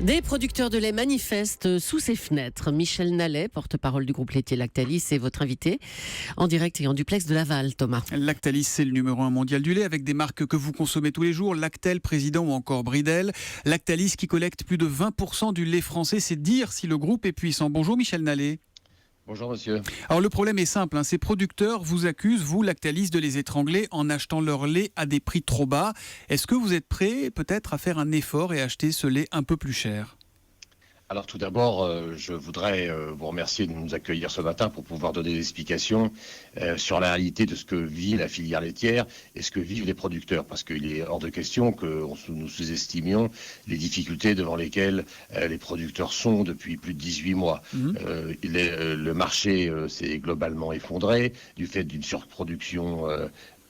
Des producteurs de lait manifestent sous ses fenêtres. Michel Nallet, porte-parole du groupe laitier Lactalis, est votre invité en direct et en duplex de Laval, Thomas. Lactalis, c'est le numéro 1 mondial du lait avec des marques que vous consommez tous les jours, Lactel, Président ou encore Bridel. Lactalis qui collecte plus de 20% du lait français, c'est dire si le groupe est puissant. Bonjour Michel Nallet. Bonjour monsieur. Alors le problème est simple, ces producteurs vous accusent, vous Lactalis, de les étrangler en achetant leur lait à des prix trop bas. Est-ce que vous êtes prêt peut-être à faire un effort et acheter ce lait un peu plus cher ? Alors tout d'abord, je voudrais vous remercier de nous accueillir ce matin pour pouvoir donner des explications sur la réalité de ce que vit la filière laitière et ce que vivent les producteurs. Parce qu'il est hors de question que nous sous-estimions les difficultés devant lesquelles les producteurs sont depuis plus de 18 mois. Le marché s'est globalement effondré du fait d'une surproduction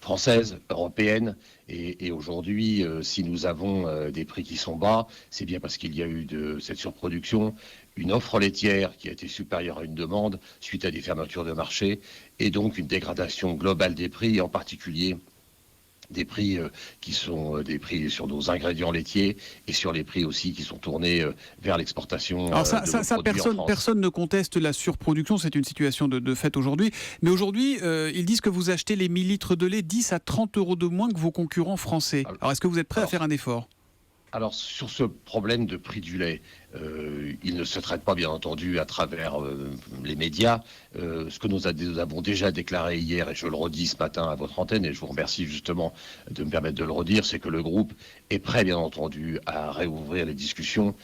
française, européenne, et aujourd'hui, si nous avons des prix qui sont bas, c'est bien parce qu'il y a eu de cette surproduction, une offre laitière qui a été supérieure à une demande suite à des fermetures de marché, et donc une dégradation globale des prix, en particulier des prix qui sont des prix sur nos ingrédients laitiers et sur les prix aussi qui sont tournés vers l'exportation. Alors personne ne conteste la surproduction, c'est une situation de fait aujourd'hui. Mais aujourd'hui, ils disent que vous achetez les 1000 litres de lait 10 à 30 euros de moins que vos concurrents français. Alors est-ce que vous êtes prêt à faire un effort ? Alors sur ce problème de prix du lait, il ne se traite pas bien entendu à travers les médias. Ce que nous avons déjà déclaré hier, et je le redis ce matin à votre antenne, et je vous remercie justement de me permettre de le redire, c'est que le groupe est prêt bien entendu à réouvrir les discussions,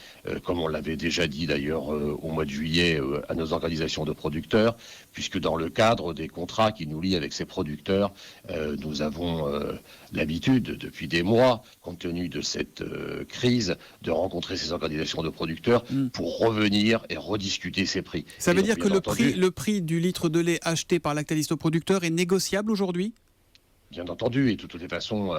comme on l'avait déjà dit d'ailleurs au mois de juillet à nos organisations de producteurs, puisque dans le cadre des contrats qui nous lient avec ces producteurs, nous avons l'habitude depuis des mois, compte tenu de cette crise, de rencontrer ces organisations de producteurs pour revenir et rediscuter ces prix. Ça veut dire que le prix du litre de lait acheté par Lactalis au producteur est négociable aujourd'hui ? Bien entendu, et de toutes les façons,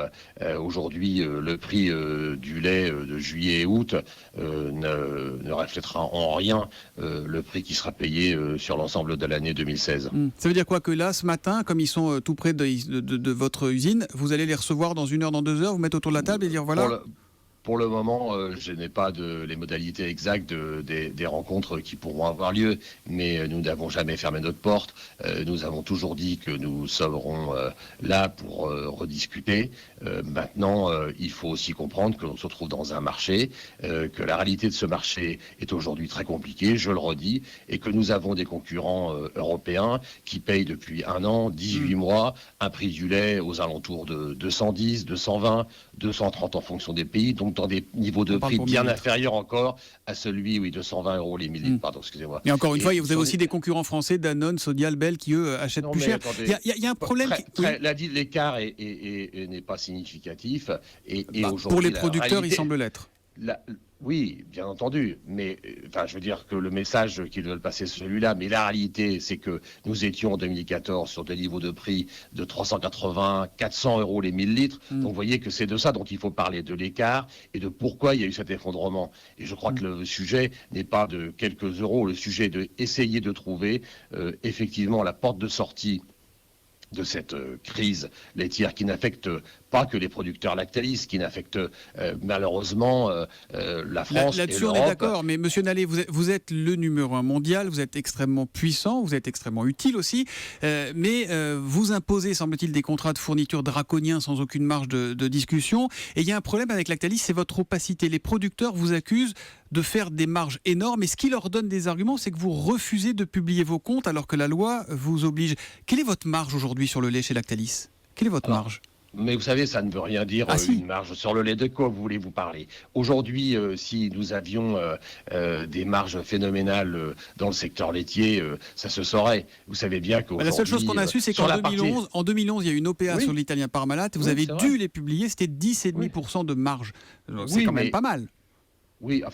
aujourd'hui, le prix du lait de juillet et août ne reflètera en rien le prix qui sera payé sur l'ensemble de l'année 2016. Ça veut dire quoi, que là, ce matin, comme ils sont tout près de votre usine, vous allez les recevoir dans 1 heure, dans 2 heures, vous mettre autour de la table et dire voilà... Pour le moment, je n'ai pas les modalités exactes des rencontres qui pourront avoir lieu, mais nous n'avons jamais fermé notre porte. Nous avons toujours dit que nous serons là pour rediscuter. Maintenant, il faut aussi comprendre que l'on se trouve dans un marché, que la réalité de ce marché est aujourd'hui très compliquée, je le redis, et que nous avons des concurrents européens qui payent depuis 1 an, 18 mois, un prix du lait aux alentours de 210, 220, 230 en fonction des pays, donc dans des niveaux de prix bien inférieurs encore à celui, 220 euros les millilitres, pardon, excusez-moi. Et encore une fois, vous avez aussi des concurrents français, Danone, Sodial, Bell, qui eux achètent plus cher. Il y a un problème... L'écart n'est pas significatif. Et aujourd'hui, pour les producteurs, il semble l'être. Oui, bien entendu, mais je veux dire que le message qu'ils veulent passer, c'est celui-là, mais la réalité, c'est que nous étions en 2014 sur des niveaux de prix de 380, 400 euros les 1000 litres, donc vous voyez que c'est de ça dont il faut parler, de l'écart et de pourquoi il y a eu cet effondrement. Et je crois que le sujet n'est pas de quelques euros, le sujet est d'essayer de trouver effectivement la porte de sortie de cette crise laitière qui n'affecte pas que les producteurs Lactalis, qui n'affecte malheureusement la France et là-dessus, l'Europe. on est d'accord, mais Monsieur Nallet, vous êtes le numéro 1 mondial, vous êtes extrêmement puissant, vous êtes extrêmement utile aussi, mais vous imposez, semble-t-il, des contrats de fourniture draconiens sans aucune marge de discussion. Et il y a un problème avec Lactalis, c'est votre opacité. Les producteurs vous accusent de faire des marges énormes, et ce qui leur donne des arguments, c'est que vous refusez de publier vos comptes alors que la loi vous oblige. Quelle est votre marge aujourd'hui sur le lait chez Lactalis ? Quelle est votre marge ? Mais vous savez, ça ne veut rien dire, une marge sur le lait. De quoi voulez-vous parler ? Aujourd'hui, si nous avions des marges phénoménales dans le secteur laitier, ça se saurait. Vous savez bien qu'aujourd'hui... La seule chose qu'on a su, c'est qu'en 2011, il y a eu une OPA sur l'italien Parmalat, vous avez dû les publier, c'était 10,5% de marge. C'est quand même pas mal. Oui,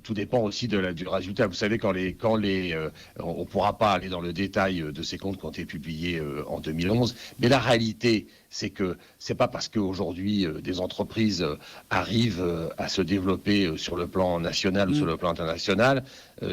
tout dépend aussi du résultat. Vous savez, on ne pourra pas aller dans le détail de ces comptes qui ont été publiés en 2011, mais la réalité, c'est que c'est pas parce qu'aujourd'hui des entreprises arrivent à se développer sur le plan national ou sur le plan international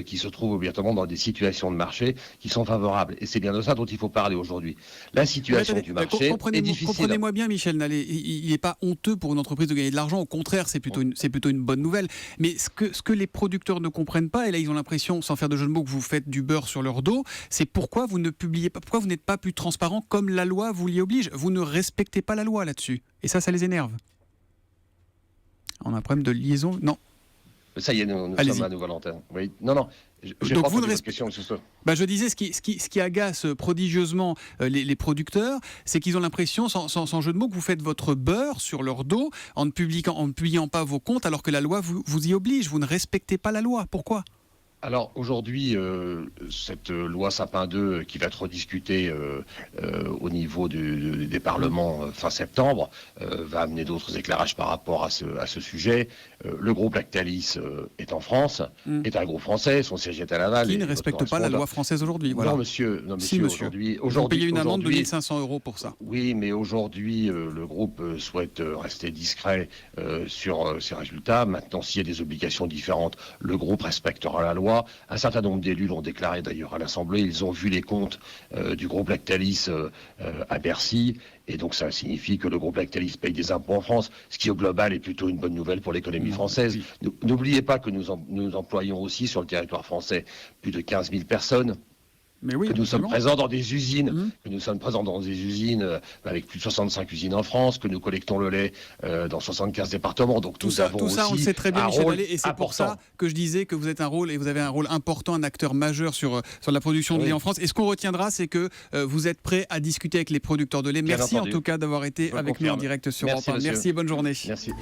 qui se trouvent obligatoirement dans des situations de marché qui sont favorables. Et c'est bien de ça dont il faut parler aujourd'hui. La situation du marché est difficile. Comprenez-moi bien, Michel Nallet, il n'est pas honteux pour une entreprise de gagner de l'argent. Au contraire, c'est plutôt une bonne nouvelle. Mais ce que les producteurs ne comprennent pas, et là ils ont l'impression, sans faire de jeu de mots, que vous faites du beurre sur leur dos, c'est pourquoi vous ne publiez pas, pourquoi vous n'êtes pas plus transparent comme la loi vous l'y oblige. Vous ne respectez pas la loi là-dessus. Et ça les énerve. On a un problème de liaison. Non. Ça y est, nous sommes à nouveau l'antenne. Oui. Non. Donc vous ne respectez. Je disais, ce qui agace prodigieusement les producteurs, c'est qu'ils ont l'impression, sans jeu de mots, que vous faites votre beurre sur leur dos en ne publiant pas vos comptes, alors que la loi vous y oblige. Vous ne respectez pas la loi. Pourquoi ? Alors aujourd'hui, cette loi Sapin 2 qui va être rediscutée au niveau des parlements fin septembre va amener d'autres éclairages par rapport à ce sujet. Le groupe Lactalis est en France, est un groupe français, son siège est à Laval. Qui ne respecte pas la loi française aujourd'hui. Voilà. Non, monsieur. Aujourd'hui, vous payez une amende de 1 500 € pour ça. Oui, mais aujourd'hui, le groupe souhaite rester discret sur ses résultats. Maintenant, s'il y a des obligations différentes, le groupe respectera la loi. Un certain nombre d'élus l'ont déclaré d'ailleurs à l'Assemblée. Ils ont vu les comptes du groupe Lactalis à Bercy. Et donc ça signifie que le groupe Lactalis paye des impôts en France, ce qui au global est plutôt une bonne nouvelle pour l'économie française. Oui. N'oubliez pas que nous employons aussi sur le territoire français plus de 15 000 personnes. Mais oui, que nous sommes présents dans des usines, avec plus de 65 usines en France, que nous collectons le lait dans 75 départements. Donc tout ça, on le sait très bien, Michel Nallet, et c'est pour ça que je disais que vous êtes vous avez un rôle important, un acteur majeur sur la production de lait en France. Et ce qu'on retiendra, c'est que vous êtes prêt à discuter avec les producteurs de lait. Merci en tout cas d'avoir été avec nous en direct sur Europe 1. Merci et bonne journée. Merci.